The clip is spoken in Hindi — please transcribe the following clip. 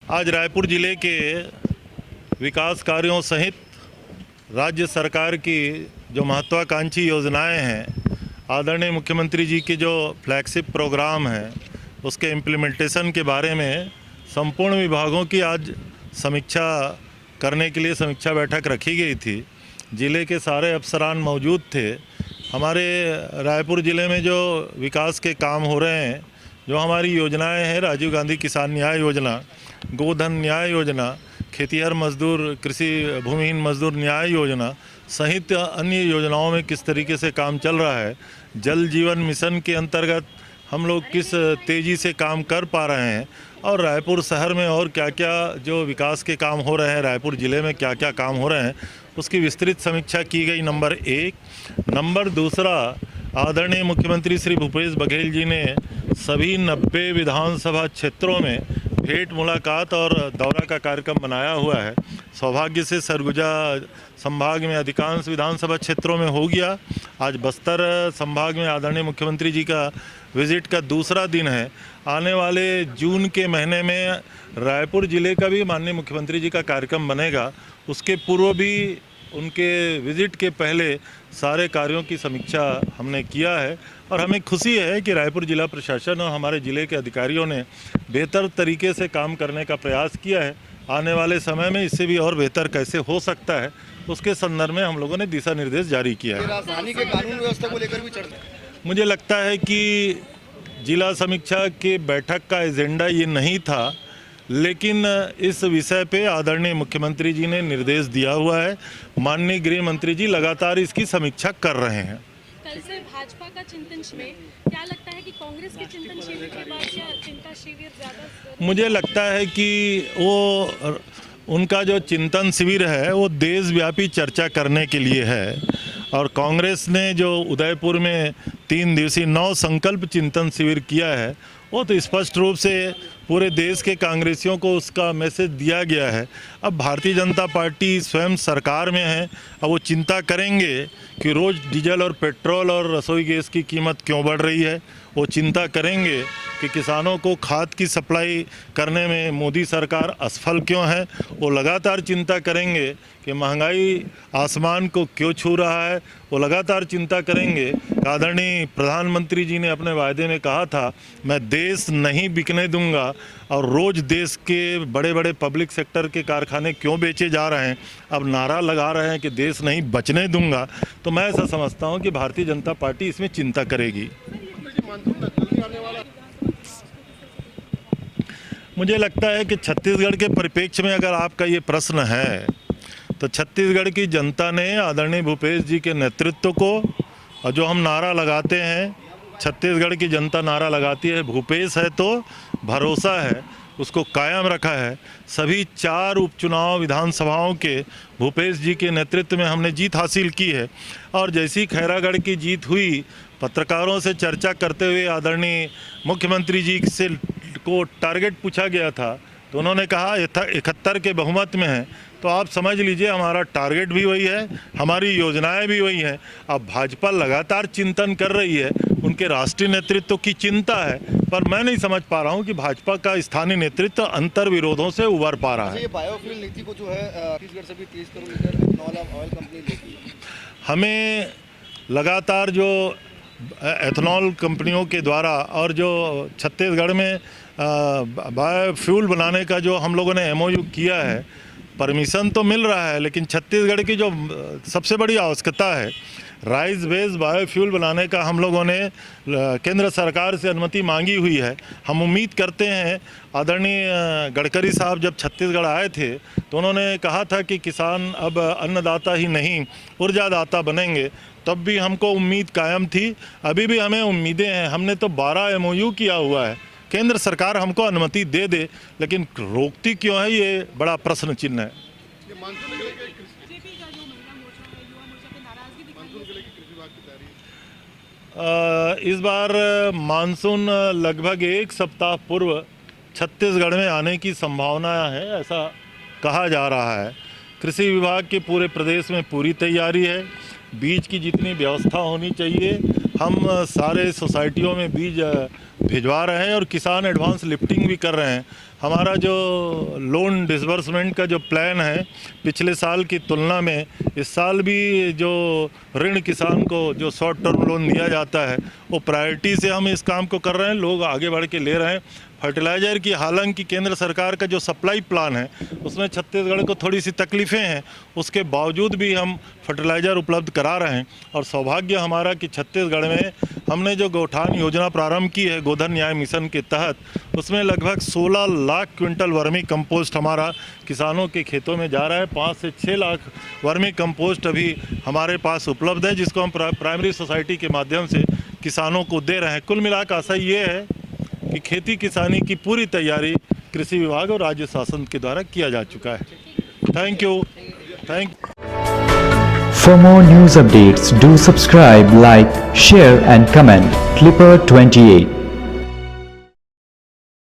आज रायपुर जिले के विकास कार्यों सहित राज्य सरकार की जो महत्वाकांक्षी योजनाएं हैं, आदरणीय मुख्यमंत्री जी के जो फ्लैगशिप प्रोग्राम हैं, उसके इम्प्लीमेंटेशन के बारे में संपूर्ण विभागों की आज समीक्षा करने के लिए समीक्षा बैठक रखी गई थी। ज़िले के सारे अफसरान मौजूद थे। हमारे रायपुर ज़िले में जो विकास के काम हो रहे हैं, जो हमारी योजनाएं हैं, राजीव गांधी किसान न्याय योजना, गोधन न्याय योजना, खेतिहर मजदूर कृषि भूमिहीन मजदूर न्याय योजना सहित अन्य योजनाओं में किस तरीके से काम चल रहा है, जल जीवन मिशन के अंतर्गत हम लोग किस तेज़ी से काम कर पा रहे हैं और रायपुर शहर में और क्या क्या जो विकास के काम हो रहे हैं, रायपुर ज़िले में क्या क्या काम हो रहे हैं, उसकी विस्तृत समीक्षा की गई। नंबर एक। नंबर दूसरा, आदरणीय मुख्यमंत्री श्री भूपेश बघेल जी ने सभी 90 विधानसभा क्षेत्रों में भेंट मुलाकात और दौरा का कार्यक्रम बनाया हुआ है। सौभाग्य से सरगुजा संभाग में अधिकांश विधानसभा क्षेत्रों में हो गया। आज बस्तर संभाग में आदरणीय मुख्यमंत्री जी का विजिट का दूसरा दिन है। आने वाले जून के महीने में रायपुर ज़िले का भी माननीय मुख्यमंत्री जी का कार्यक्रम बनेगा। उसके पूर्व भी उनके विजिट के पहले सारे कार्यों की समीक्षा हमने किया है और हमें खुशी है कि रायपुर जिला प्रशासन और हमारे ज़िले के अधिकारियों ने बेहतर तरीके से काम करने का प्रयास किया है। आने वाले समय में इससे भी और बेहतर कैसे हो सकता है, उसके संदर्भ में हम लोगों ने दिशा निर्देश जारी किया है। राजधानी के कानून व्यवस्था को लेकर भी चर्चा। मुझे लगता है कि जिला समीक्षा के बैठक का एजेंडा ये नहीं था, लेकिन इस विषय पे आदरणीय मुख्यमंत्री जी ने निर्देश दिया हुआ है। माननीय गृह मंत्री जी लगातार इसकी समीक्षा कर रहे हैं। कल से भाजपा का चिंतन शिविर, क्या लगता है कि कांग्रेस के चिंतन शिविर के बाद क्या चिंता शिविर ज्यादा? मुझे लगता है कि वो उनका जो चिंतन शिविर है वो देशव्यापी चर्चा करने के लिए है और कांग्रेस ने जो उदयपुर में 3 दिवसीय 9 संकल्प चिंतन शिविर किया है, वो तो स्पष्ट रूप से पूरे देश के कांग्रेसियों को उसका मैसेज दिया गया है। अब भारतीय जनता पार्टी स्वयं सरकार में है, अब वो चिंता करेंगे कि रोज़ डीजल और पेट्रोल और रसोई गैस की कीमत क्यों बढ़ रही है। वो चिंता करेंगे कि किसानों को खाद की सप्लाई करने में मोदी सरकार असफल क्यों है। वो लगातार चिंता करेंगे कि महंगाई आसमान को क्यों छू रहा है। वो लगातार चिंता करेंगे। आदरणीय प्रधानमंत्री जी ने अपने वायदे में कहा था, मैं देश नहीं बिकने दूंगा, और रोज़ देश के बड़े बड़े पब्लिक सेक्टर के कारखाने क्यों बेचे जा रहे हैं। अब नारा लगा रहे हैं कि देश नहीं बचने दूंगा। तो मैं ऐसा समझता हूं कि भारतीय जनता पार्टी इसमें चिंता करेगी। मुझे लगता है कि छत्तीसगढ़ के परिप्रेक्ष्य में अगर आपका ये प्रश्न है, तो छत्तीसगढ़ की जनता ने आदरणीय भूपेश जी के नेतृत्व को, और जो हम नारा लगाते हैं, छत्तीसगढ़ की जनता नारा लगाती है, भूपेश है तो भरोसा है, उसको कायम रखा है। सभी 4 उपचुनाव विधानसभाओं के भूपेश जी के नेतृत्व में हमने जीत हासिल की है। और जैसी खैरागढ़ की जीत हुई, पत्रकारों से चर्चा करते हुए आदरणीय मुख्यमंत्री जी से को टारगेट पूछा गया था, तो उन्होंने कहा 71 के बहुमत में है। तो आप समझ लीजिए हमारा टारगेट भी वही है, हमारी योजनाएं भी वही हैं। अब भाजपा लगातार चिंतन कर रही है, उनके राष्ट्रीय नेतृत्व की चिंता है, पर मैं नहीं समझ पा रहा हूं कि भाजपा का स्थानीय नेतृत्व अंतर विरोधों से उबर पा रहा है। ये बायोफ्यूल नीति को जो है छत्तीसगढ़ से भी 30 crore litre ethanol oil company लेगी। हमें लगातार जो एथनॉल कंपनियों के द्वारा और जो छत्तीसगढ़ में बायोफ्यूल बनाने का जो हम लोगों ने MOU किया है, परमिशन तो मिल रहा है, लेकिन छत्तीसगढ़ की जो सबसे बड़ी आवश्यकता है, राइस बेस्ड बायोफ्यूल बनाने का हम लोगों ने केंद्र सरकार से अनुमति मांगी हुई है। हम उम्मीद करते हैं, आदरणीय गडकरी साहब जब छत्तीसगढ़ आए थे तो उन्होंने कहा था कि किसान अब अन्नदाता ही नहीं ऊर्जादाता बनेंगे, तब भी हमको उम्मीद कायम थी। अभी भी हमें उम्मीदें हैं। हमने तो 12 MOU किया हुआ है। केंद्र सरकार हमको अनुमति दे दे, लेकिन रोकती क्यों है, ये बड़ा प्रश्न चिन्ह है। इस बार मानसून लगभग 1 सप्ताह पूर्व छत्तीसगढ़ में आने की संभावना है, ऐसा कहा जा रहा है। कृषि विभाग के पूरे प्रदेश में पूरी तैयारी है। बीज की जितनी व्यवस्था होनी चाहिए, हम सारे सोसाइटियों में बीज भिजवा रहे हैं और किसान एडवांस लिफ्टिंग भी कर रहे हैं। हमारा जो लोन डिसबर्समेंट का जो प्लान है पिछले साल की तुलना में इस साल भी जो ऋण किसान को जो शॉर्ट टर्म लोन दिया जाता है वो प्रायोरिटी से हम इस काम को कर रहे हैं, लोग आगे बढ़ के ले रहे हैं। फर्टिलाइज़र की हालांकि केंद्र सरकार का जो सप्लाई प्लान है उसमें छत्तीसगढ़ को थोड़ी सी तकलीफ़ें हैं, उसके बावजूद भी हम फर्टिलाइज़र उपलब्ध करा रहे हैं। और सौभाग्य हमारा कि छत्तीसगढ़ में हमने जो गौठान योजना प्रारंभ की है गोधन न्याय मिशन के तहत, उसमें लगभग 16 लाख क्विंटल वर्मी कंपोस्ट हमारा किसानों के खेतों में जा रहा है। 5 से 6 लाख वर्मी कंपोस्ट अभी हमारे पास उपलब्ध है, जिसको हम प्राइमरी सोसाइटी के माध्यम से किसानों को दे रहे हैं। कुल मिलाकर आशा ये है कि खेती किसानी की पूरी तैयारी कृषि विभाग और राज्य शासन के द्वारा किया जा चुका है। Thank you. For more news updates, do subscribe, like, share and comment. Clipper 28.